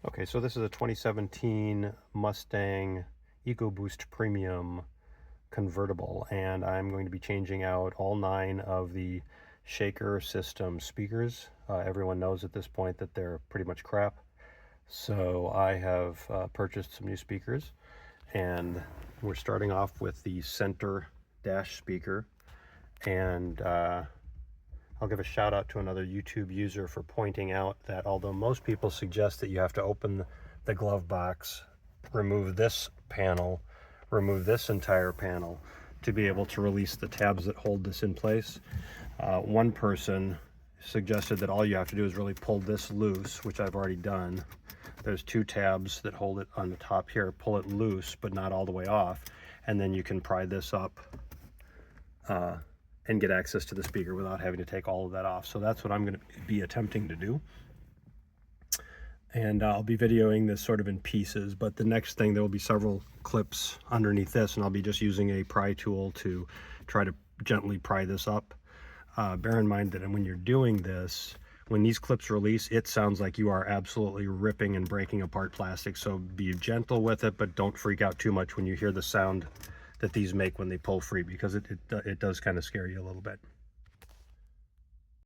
Okay, so this is a 2017 Mustang EcoBoost Premium convertible, and I'm going to be changing out all 9 of the shaker system speakers. Everyone knows at this point that they're pretty much crap. So I have purchased some new speakers, and we're starting off with the center dash speaker. And I'll give a shout out to another YouTube user for pointing out that although most people suggest that you have to open the glove box, remove this panel, remove this entire panel to be able to release the tabs that hold this in place, one person suggested that all you have to do is really pull this loose, which I've already done. There's 2 tabs that hold it on the top here. Pull it loose, but not all the way off, and then you can pry this up and get access to the speaker without having to take all of that off. So that's what I'm going to be attempting to do. And I'll be videoing this sort of in pieces, but the next thing, there will be several clips underneath this, and I'll be just using a pry tool to try to gently pry this up. Bear in mind that when you're doing this, when these clips release, it sounds like you are absolutely ripping and breaking apart plastic. So be gentle with it, but don't freak out too much when you hear the sound that these make when they pull free, because it does kind of scare you a little bit.